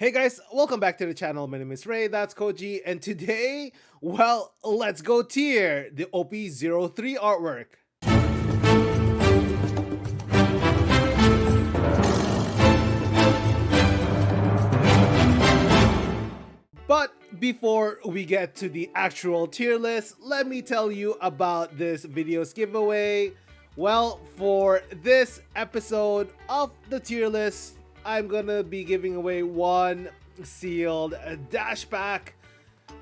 Hey guys, welcome back to the channel. My name is Ray, that's Koji, and today, well, let's go tier the OP-03 artwork. But before we get to the actual tier list, let me tell you about this video's giveaway. Well, for this episode of the tier list, I'm gonna be giving away one sealed dash pack.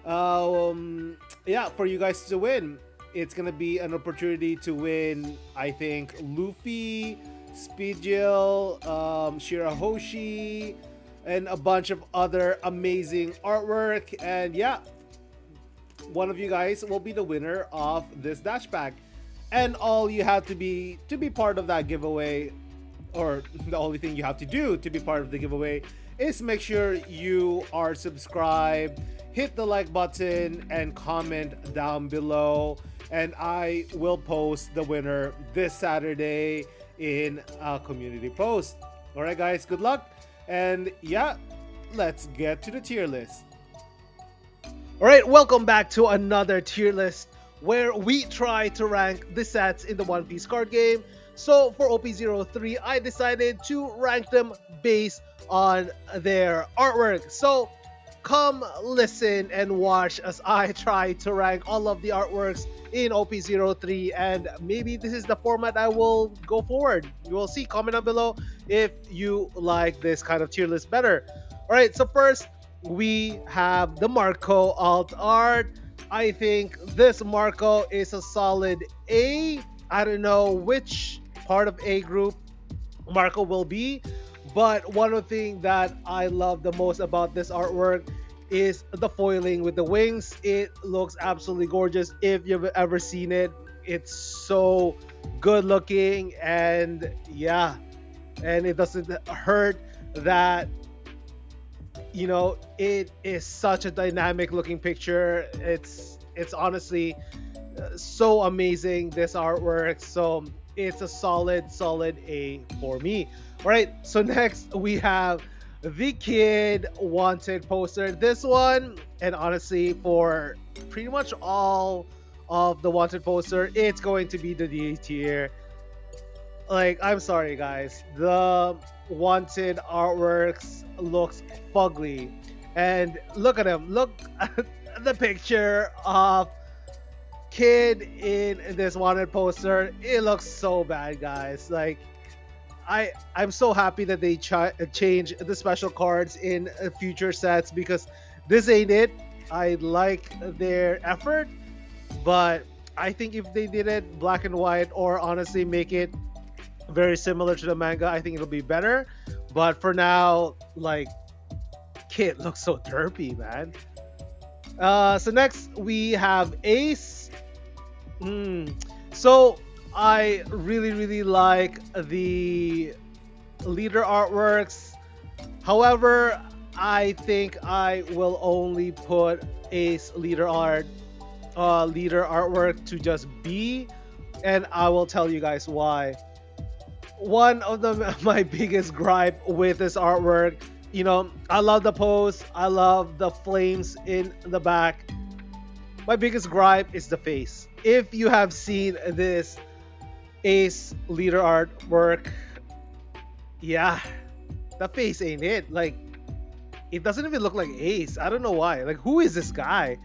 Yeah, for you guys to win. It's gonna be an opportunity to win, I think, Luffy, Speedjill, Shirahoshi, and a bunch of other amazing artwork. And yeah, one of you guys will be the winner of this dash pack. And all you have to be part of that giveaway, or the only thing you have to do to be part of the giveaway, is make sure you are subscribed, hit the like button, and comment down below. And I will post the winner this Saturday in a community post. All right, guys, good luck. And yeah, let's get to the tier list. All right, welcome back to another tier list where we try to rank the sets in the One Piece card game. So for OP-03, I decided to rank them based on their artwork. So come listen and watch as I try to rank all of the artworks in OP-03, and maybe this is the format I will go forward. You will see. Comment down below if you like this kind of tier list better. All right, so first we have the Marco alt art. I think this Marco is a solid A. I don't know which part of A group Marco will be, but one of the things that I love the most about this artwork is the foiling with the wings. It looks absolutely gorgeous. If you've ever seen it, it's so good looking, and yeah, and it doesn't hurt that, you know, it is such a dynamic looking picture. It's honestly so amazing, this artwork. So it's a solid A for me. All right, so next we have the Kid Wanted poster. This one, and honestly for pretty much all of the Wanted poster, it's going to be the D tier. Like, I'm sorry guys, the Wanted artworks looks fugly, and look at him, look at the picture of Kid in this Wanted poster. It looks so bad, guys. Like, I'm so happy that they change the special cards in future sets, because this ain't it. I like their effort, but I think if they did it black and white, or honestly make it very similar to the manga, I think it'll be better. But for now, like, Kid looks so derpy, man. So next we have Ace. So I really like the leader artworks. However, I think I will only put Ace leader artwork to just B, and I will tell you guys why. One of my biggest gripe with this artwork, you know, I love the pose, I love the flames in the back. My biggest gripe is the face. If you have seen this Ace leader artwork, yeah, the face ain't it. Like, it doesn't even look like Ace. I don't know why. Like, who is this guy?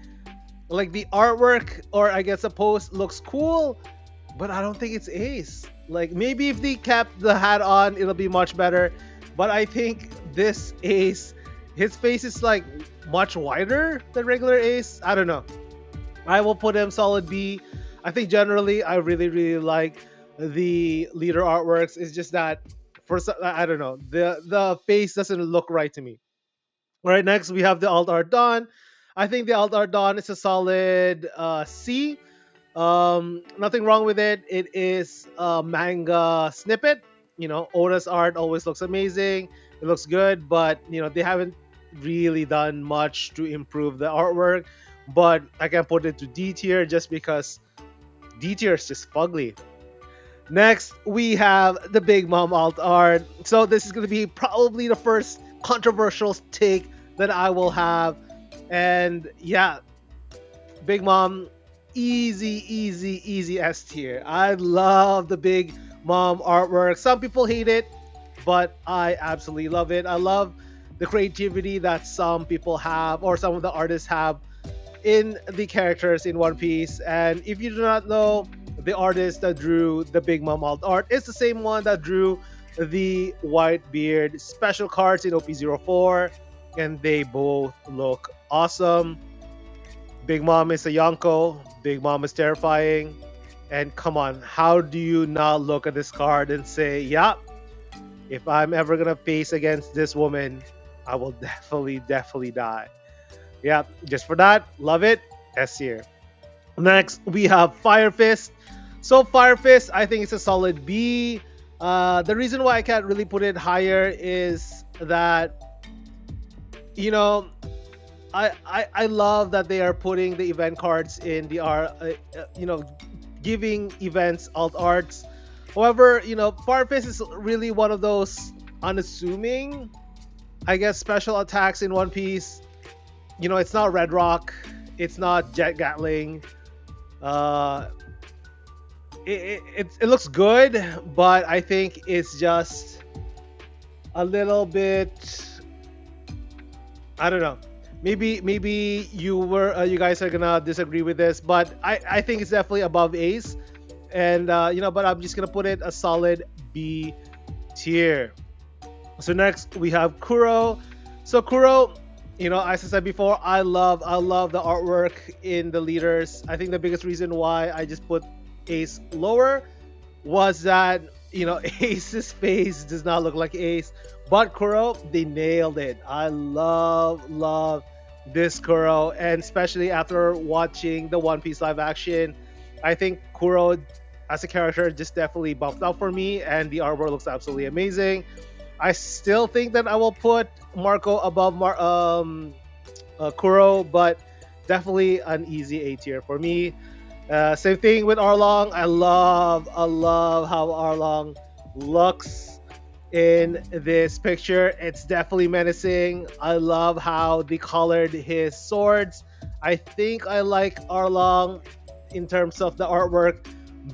Like, the artwork, or I guess the pose, looks cool, but I don't think it's Ace. Like, maybe if they kept the hat on, it'll be much better. But I think this Ace, his face is like much wider than regular Ace. I don't know. I will put him solid B. I think generally I really like the leader artworks. It's just that for some, I don't know, the face doesn't look right to me. All right, next we have the alt art Dawn. I think the alt art Dawn is a solid C. Nothing wrong with it. It is a manga snippet. You know, Oda's art always looks amazing. It looks good, but you know, they haven't really done much to improve the artwork. But I can put it to D tier just because D tier is just fugly. Next, we have the Big Mom alt art. So this is going to be probably the first controversial take that I will have. And yeah, Big Mom, easy, easy, easy S tier. I love the Big Mom artwork. Some people hate it, but I absolutely love it. I love the creativity that some people have, or some of the artists have, in the characters in One Piece. And if you do not know, the artist that drew the Big Mom alt art is the same one that drew the Whitebeard special cards in OP-04, and they both look awesome. Big Mom is a Yonko. Big Mom is terrifying. And come on, how do you not look at this card and say, yeah, if I'm ever gonna face against this woman, I will definitely, definitely die. Yeah, just for that, love it. S tier. Next, we have Fire Fist. So Fire Fist, I think it's a solid B. The reason why I can't really put it higher is that, you know, I love that they are putting the event cards in the giving events alt arts. However, Fire Fist is really one of those unassuming, I guess, special attacks in One Piece. It's not Red Rock, it's not Jet Gatling. Uh, it looks good, but I think it's just a little bit. I don't know. Maybe you guys are gonna disagree with this, but I think it's definitely above Ace, and but I'm just gonna put it a solid B tier. So next we have Kuro. So Kuro, as I said before, I love the artwork in the leaders. I think the biggest reason why I just put Ace lower was that Ace's face does not look like Ace, but Kuro, they nailed it. I love this Kuro, and especially after watching the One Piece live action, I think Kuro as a character just definitely bumped up for me, and the artwork looks absolutely amazing. I still think that I will put Marco above Kuro, but definitely an easy A tier for me. Same thing with Arlong. I love how Arlong looks in this picture. It's definitely menacing. I love how they colored his swords. I think I like Arlong in terms of the artwork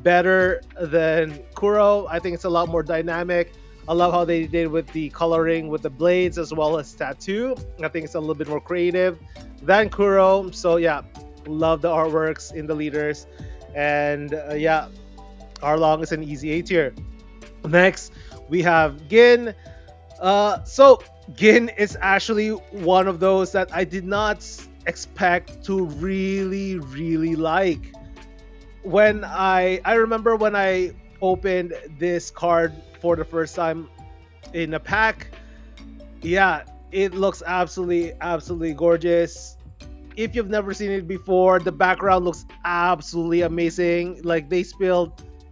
better than Kuro. I think it's a lot more dynamic. I love how they did with the coloring with the blades as well as tattoo. I think it's a little bit more creative than Kuro. So yeah, love the artworks in the leaders. And yeah, Arlong is an easy A tier. Next, we have Gin. So Gin is actually one of those that I did not expect to really like. When I remember when I opened this card for the first time in a pack, yeah, it looks absolutely gorgeous. If you've never seen it before, the background looks absolutely amazing. Like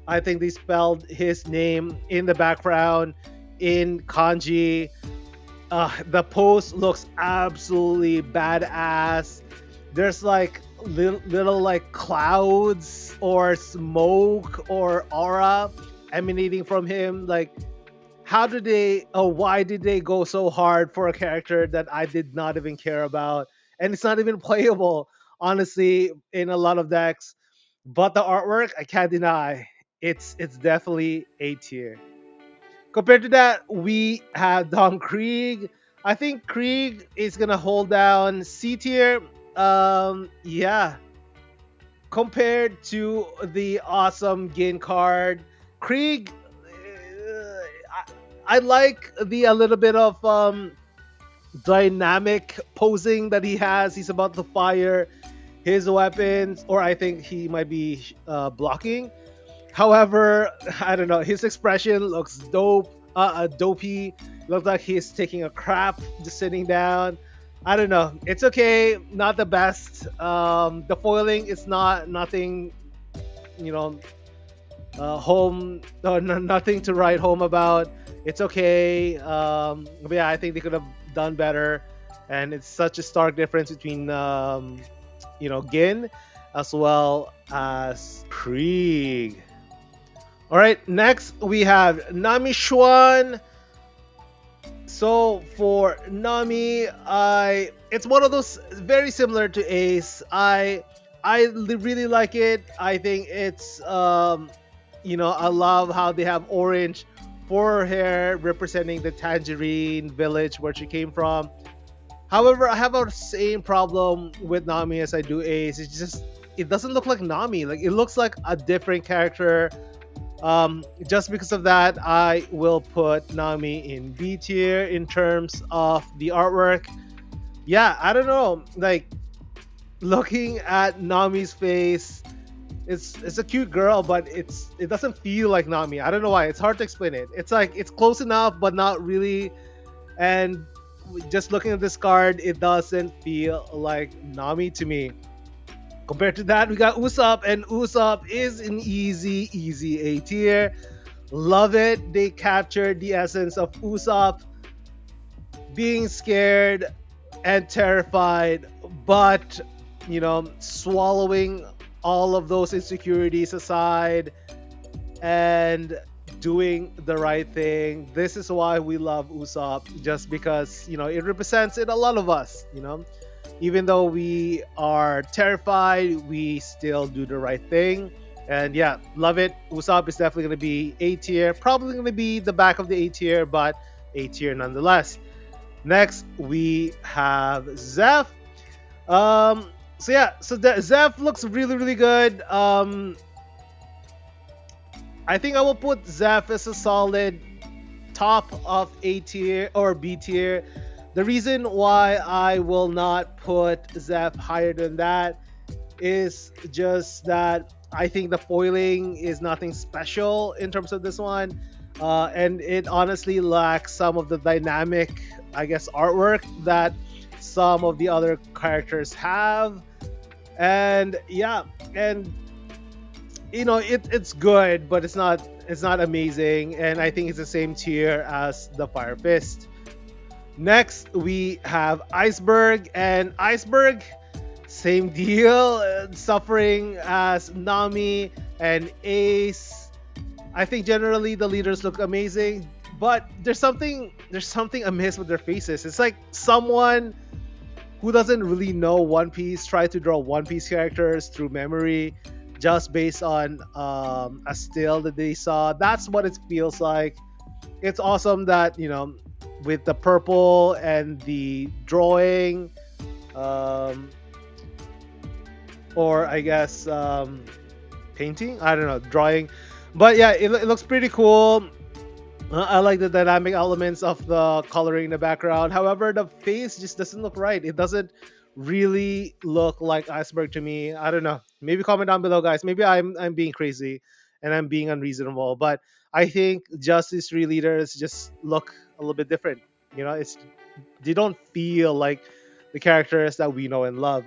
I think they spelled his name in the background in kanji. The post looks absolutely badass. There's like little like clouds or smoke or aura emanating from him. Like, why did they go so hard for a character that I did not even care about? And it's not even playable, honestly, in a lot of decks. But the artwork, I can't deny, it's definitely A tier. Compared to that, we have Don Krieg. I think Krieg is gonna hold down C tier. Yeah, compared to the awesome Gin card, Krieg, I like the a little bit of dynamic posing that he has. He's about to fire his weapons, or I think he might be blocking. However, I don't know. His expression looks dopey. Looks like he's taking a crap, just sitting down. I don't know. It's okay. Not the best. The foiling is nothing. You know, nothing to write home about. It's okay. But yeah, I think they could have done better. And it's such a stark difference between Gin as well as Krieg. All right, next we have Nami Shuan. So for Nami, I it's one of those very similar to Ace. Really like it. I think it's I love how they have orange for her hair representing the Tangerine village where she came from. However, I have a same problem with Nami as I do Ace. It's just it doesn't look like Nami. Like it looks like a different character. Just because of that, I will put Nami in B tier in terms of the artwork. Yeah, I don't know. Like looking at Nami's face, it's a cute girl, but it doesn't feel like Nami. I don't know why. It's hard to explain it. It's like it's close enough, but not really. And just looking at this card, it doesn't feel like Nami to me. Compared to that, we got Usopp, and Usopp is an easy A tier. Love it. They captured the essence of Usopp being scared and terrified, but swallowing all of those insecurities aside and doing the right thing. This is why we love Usopp, just because it represents it a lot of us. Even though we are terrified, we still do the right thing. And yeah, love it. Usopp is definitely going to be A tier. Probably going to be the back of the A tier, but A tier nonetheless. Next, we have Zeph. Zeph looks really good. I think I will put Zeph as a solid top of A tier or B tier. The reason why I will not put Zeph higher than that is just that I think the foiling is nothing special in terms of this one. And it honestly lacks some of the dynamic, I guess, artwork that some of the other characters have. And yeah, and it's good, but it's not amazing. And I think it's the same tier as the Fire Fist. Next, we have Iceberg, and Iceberg, same deal, suffering as Nami and Ace. I think generally the leaders look amazing, but there's something amiss with their faces. It's like someone who doesn't really know One Piece tried to draw One Piece characters through memory, just based on a still that they saw. That's what it feels like. It's awesome that with the purple and the drawing, or I guess painting. I don't know, drawing, but yeah, it looks pretty cool. I like the dynamic elements of the coloring in the background. However, the face just doesn't look right. It doesn't really look like Iceberg to me. I don't know. Maybe comment down below, guys. Maybe I'm being crazy and I'm being unreasonable, but I think Justice 3 leaders just look a little bit different. It's they don't feel like the characters that we know and love.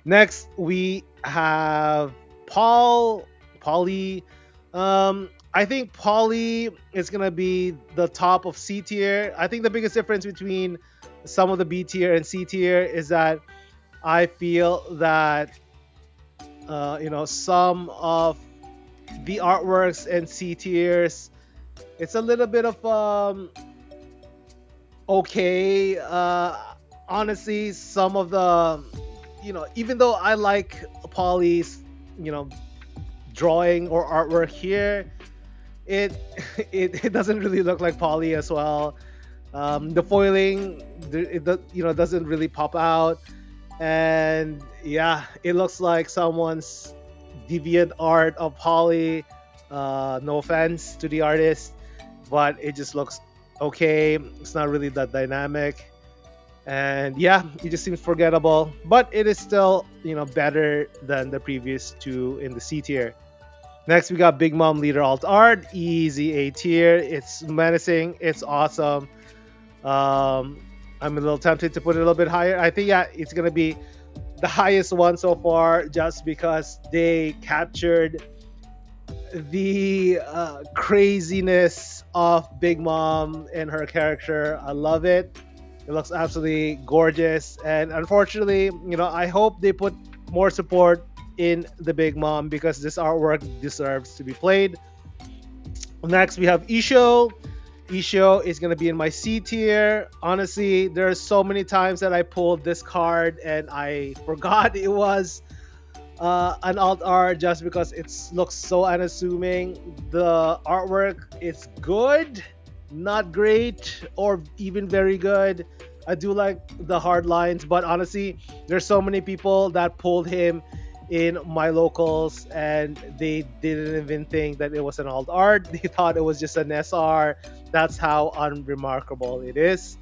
Next, we have Polly. I think Polly is gonna be the top of C tier. I think the biggest difference between some of the B tier and C tier is that I feel that some of the artworks and C tiers, it's a little bit of okay. Honestly, some of the even though I like Polly's drawing or artwork here, it it doesn't really look like Polly as well. The foiling, doesn't really pop out, and yeah, it looks like someone's deviant art of Polly. No offense to the artist, but it just looks okay. It's not really that dynamic, and yeah, it just seems forgettable. But it is still better than the previous two in the C tier. Next, we got Big Mom Leader Alt Art, easy A tier. It's menacing, it's awesome. I'm a little tempted to put it a little bit higher. I think it's gonna be the highest one so far, just because they captured the craziness of Big Mom and her character. I love it. It looks absolutely gorgeous, and unfortunately, I hope they put more support in the Big Mom, because this artwork deserves to be played. Next, we have Isho. Ishio is gonna be in my C tier. Honestly, there are so many times that I pulled this card and I forgot it was an alt art just because it looks so unassuming. The artwork is good, not great, or even very good. I do like the hard lines, but honestly, there's so many people that pulled him in my locals and they didn't even think that it was an alt art. They thought it was just an SR. That's how unremarkable it is.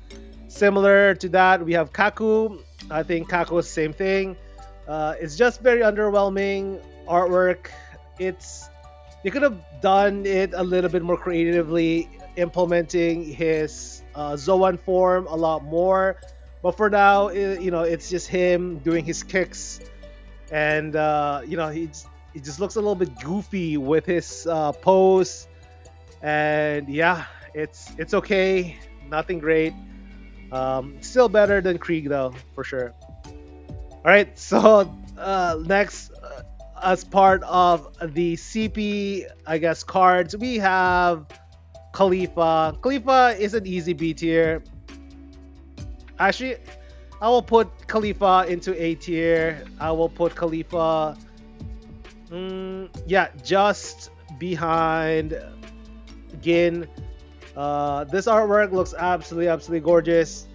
Similar to that, we have Kaku. I think Kaku is the same thing. It's just very underwhelming artwork. It's they could have done it a little bit more creatively, implementing his Zoan form a lot more. But for now, it's just him doing his kicks, and he just looks a little bit goofy with his pose. And yeah, it's okay, nothing great. Still better than Krieg though, for sure. All right, so next, as part of the CP, I guess, cards, we have Khalifa. Khalifa is an easy B tier. Actually, I will put Khalifa into A tier. I will put Khalifa, yeah, just behind Gin. This artwork looks absolutely gorgeous.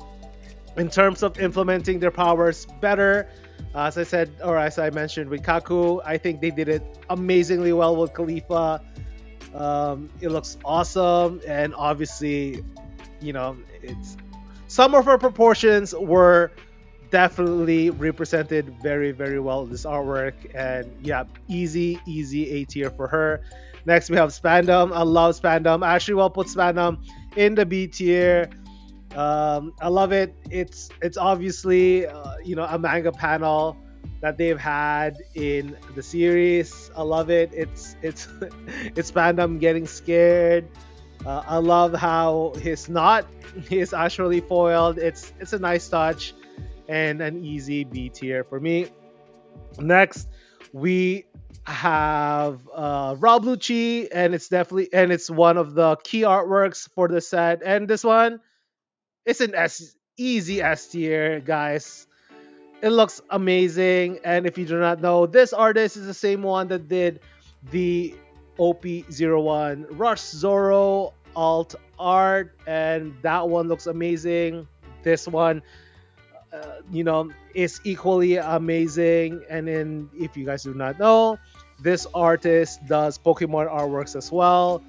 In terms of implementing their powers better, as I said, or as I mentioned with Kaku, I think they did it amazingly well with Khalifa. It looks awesome, and obviously, it's some of her proportions were definitely represented very well in this artwork, and yeah, easy A tier for her. Next, we have Spandom. I love Spandom. Actually, will put Spandom in the B tier. I love it. It's obviously a manga panel that they've had in the series. I love it. It's it's Pandam getting scared. I love how his knot is actually foiled. It's a nice touch and an easy B tier for me. Next, we have Rob Lucci, and it's one of the key artworks for the set. And this one, it's an easy S tier, guys. It looks amazing. And if you do not know, this artist is the same one that did the OP-01 Rush Zoro alt art, and that one looks amazing. This one, is equally amazing. And then, if you guys do not know, this artist does Pokemon artworks as well.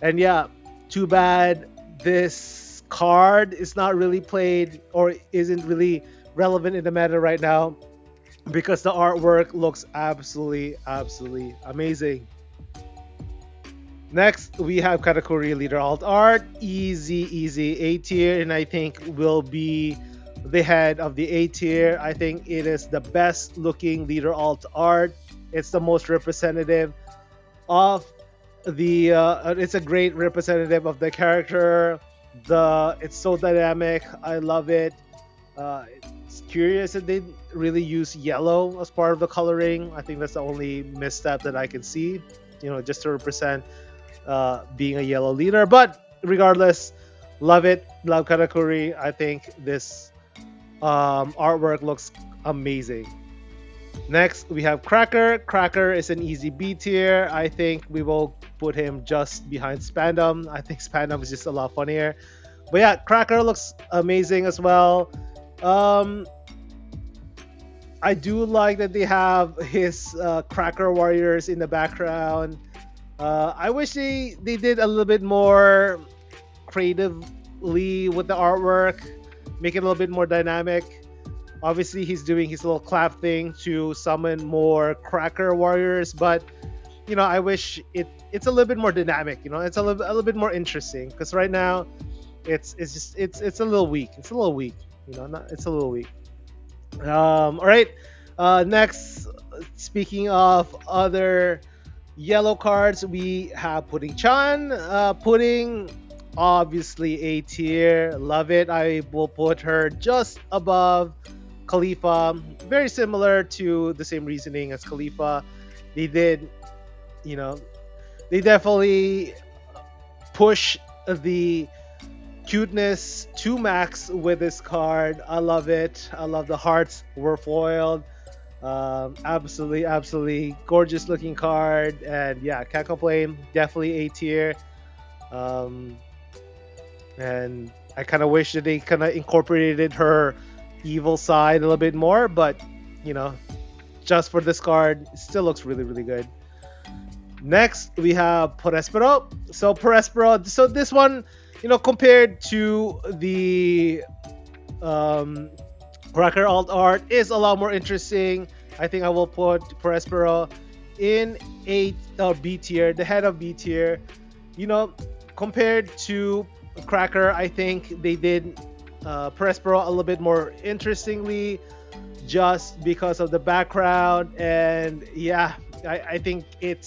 And yeah, too bad this card is not really played or isn't really relevant in the meta right now, because the artwork looks absolutely amazing. Next, we have Katakuri Leader Alt Art. Easy A tier, and I think will be the head of the A tier. I think it is the best looking Leader Alt Art. It's the most representative of the it's a great representative of the character. It's so dynamic. I love it. It's curious that they really use yellow as part of the coloring. I think that's the only misstep that I can see, just to represent being a yellow leader. But regardless, love it. Love Karakuri. I think this artwork looks amazing. Next, we have Cracker. Cracker is an easy B tier. I think we will put him just behind Spandam. I think Spandam is just a lot funnier. But yeah, Cracker looks amazing as well. I do like that they have his Cracker Warriors in the background. I wish they did a little bit more creatively with the artwork, make it a little bit more dynamic. Obviously, he's doing his little clap thing to summon more Cracker Warriors, but I wish it's a little bit more dynamic. It's a little bit more interesting, because right now it's a little weak. It's a little weak. It's a little weak. All right. Next, speaking of other yellow cards, we have Pudding Chan. Pudding, obviously A tier. Love it. I will put her just above Khalifa. Very similar to the same reasoning as Khalifa. They did, they definitely push the cuteness to max with this card. I love it. I love the hearts were foiled. Absolutely, absolutely gorgeous looking card, and yeah, can't complain. Definitely A tier. Um, and I kind of wish that they kind of incorporated her evil side a little bit more, but you know, just for this card, it still looks really, really good. Next, we have Porespero. So Porespero, so this one, compared to the um, Cracker alt art, is a lot more interesting. I think I will put Porespero in B tier, the head of B tier. You know, compared to Cracker, I think they did Porespero a little bit more interestingly, just because of the background, and yeah, I think it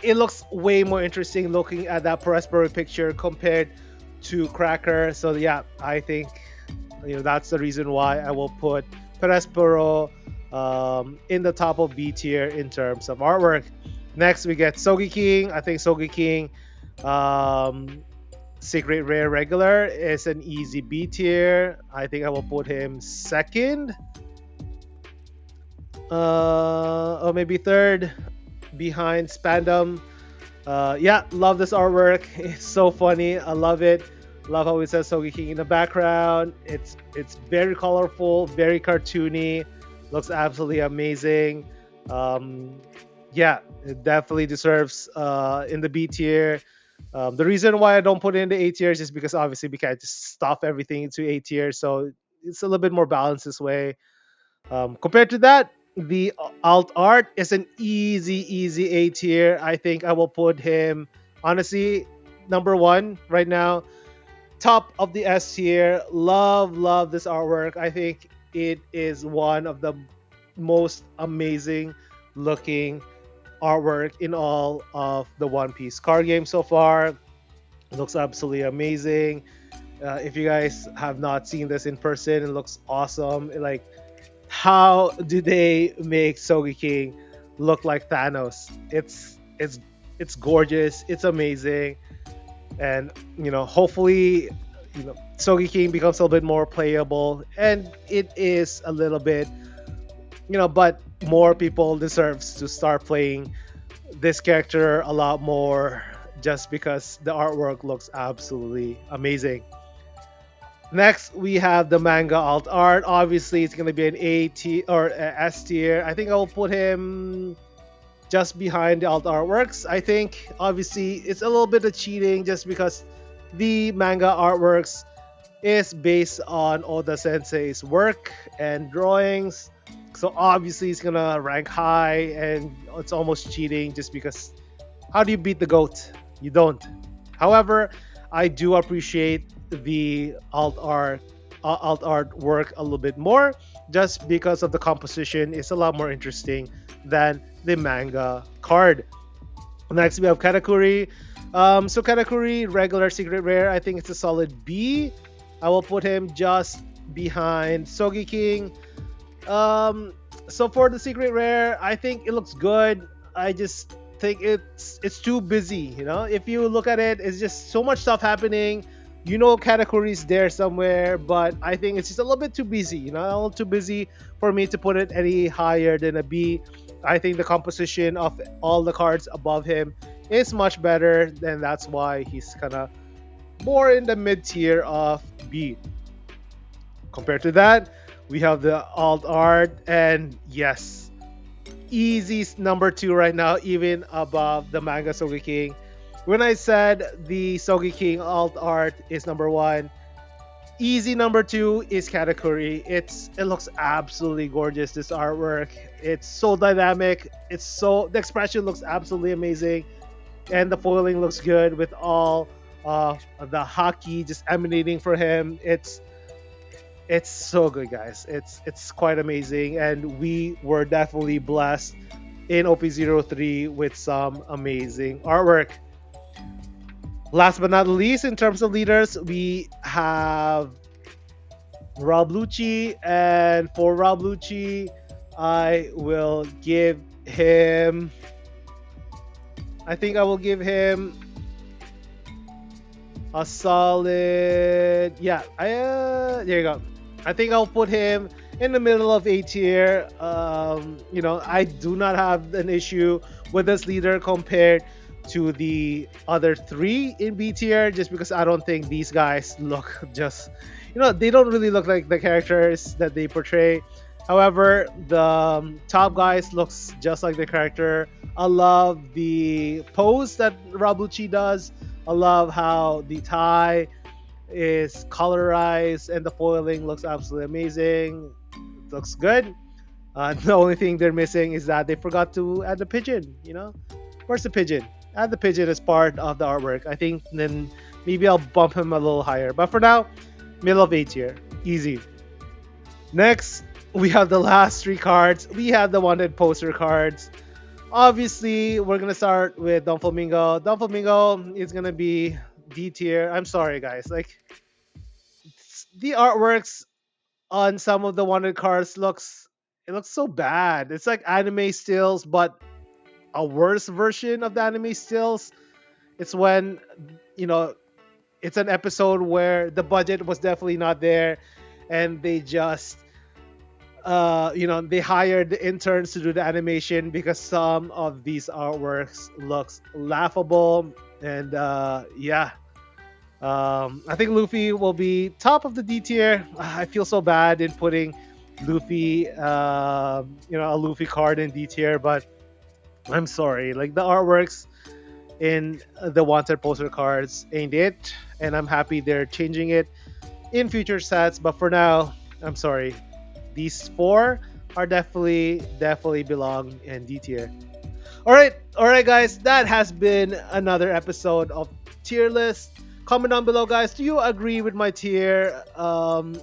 looks way more interesting looking at that Prospero picture compared to Cracker. So yeah, I think that's the reason why I will put Prospero in the top of B tier in terms of artwork. Next we get Sogi King. I think Sogi King Secret Rare Regular is an easy B tier. I think I will put him second. Or maybe third behind Spandam. Yeah, love this artwork. It's so funny. I love it. Love how it says Sogi King in the background. It's very colorful, very cartoony. Looks absolutely amazing. Yeah, it definitely deserves in the B tier. The reason why I don't put it in the A tier is just because obviously we can't just stuff everything into A tier, so it's a little bit more balanced this way. Compared to that, the alt art is an easy A tier. I think I will put him honestly number one right now, top of the S tier. Love this artwork. I think it is one of the most amazing looking artwork in all of the One Piece card game so far. It looks absolutely amazing. If you guys have not seen this in person, it looks awesome. Like, how do they make Sogi King look like Thanos? It's gorgeous. It's amazing, and hopefully, Sogi King becomes a little bit more playable, and it is a little bit, but more people deserves to start playing this character a lot more, just because the artwork looks absolutely amazing. Next, we have the manga alt art. Obviously, it's going to be an A tier or S tier. I think I will put him just behind the alt artworks. I think obviously it's a little bit of cheating just because the manga artworks is based on Oda Sensei's work and drawings. So obviously it's gonna rank high, and it's almost cheating just because how do you beat the GOAT? You don't. However, I do appreciate the alt art work a little bit more, just because of the composition is a lot more interesting than the manga card. Next, we have Katakuri. So Katakuri, regular secret rare, I think it's a solid B. I will put him just behind Sogi King. So for the secret rare, I think it looks good. I just think it's too busy. If you look at it, it's just so much stuff happening. Categories there somewhere, but I think it's just a little bit too busy. A little too busy for me to put it any higher than a B. I think the composition of all the cards above him is much better, and that's why he's kind of more in the mid tier of B. Compared to that, we have the alt art, and yes, easy number 2 right now, even above the manga Sogi King. When I said the Sogi King alt art is number 1, easy number 2 is Katakuri. It looks absolutely gorgeous, this artwork. It's so dynamic. The expression looks absolutely amazing, and the foiling looks good with all the haki just emanating from him. It's so good, guys. It's quite amazing, and we were definitely blessed in OP-03 with some amazing artwork. Last but not least, in terms of leaders, we have Rob Lucci, and for Rob Lucci, I will give him. I think I will give him A solid, yeah. There you go. I think I'll put him in the middle of A tier. I do not have an issue with this leader compared to the other three in B tier, just because I don't think these guys look just, they don't really look like the characters that they portray. However, the top guys looks just like the character. I love the pose that Rabuchi does. I love how the tie is colorized and the foiling looks absolutely amazing. It looks good. The only thing they're missing is that they forgot to add the pigeon. Where's the pigeon? Add the pigeon as part of the artwork. I think then maybe I'll bump him a little higher. But for now, middle of A tier, easy. Next, we have the last three cards. We have the wanted poster cards. Obviously, we're gonna start with Don Flamingo. Don Flamingo is gonna be D tier. I'm sorry, guys. Like, the artworks on some of the wanted cards looks so bad. It's like anime stills, but a worse version of the anime stills. It's when you know it's an episode where the budget was definitely not there, and they just they hired the interns to do the animation because some of these artworks looks laughable. And yeah, I think Luffy will be top of the D tier. I feel so bad in putting Luffy, a Luffy card in D tier, but I'm sorry. Like, the artworks in the wanted poster cards ain't it, and I'm happy they're changing it in future sets. But for now, I'm sorry. These four are definitely belong in D tier. All right, guys. That has been another episode of Tier List. Comment down below, guys. Do you agree with my tier of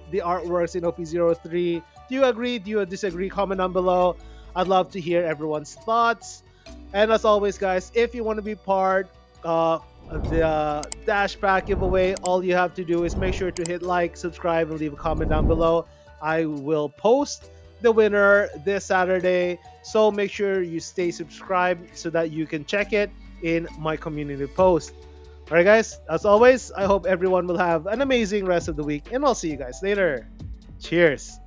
the artworks in OP-03? Do you agree? Do you disagree? Comment down below. I'd love to hear everyone's thoughts. And as always, guys, if you want to be part of the Dash Pack giveaway, all you have to do is make sure to hit like, subscribe, and leave a comment down below. I will post the winner this Saturday, so make sure you stay subscribed so that you can check it in my community post. Alright, guys, as always, I hope everyone will have an amazing rest of the week, and I'll see you guys later. Cheers.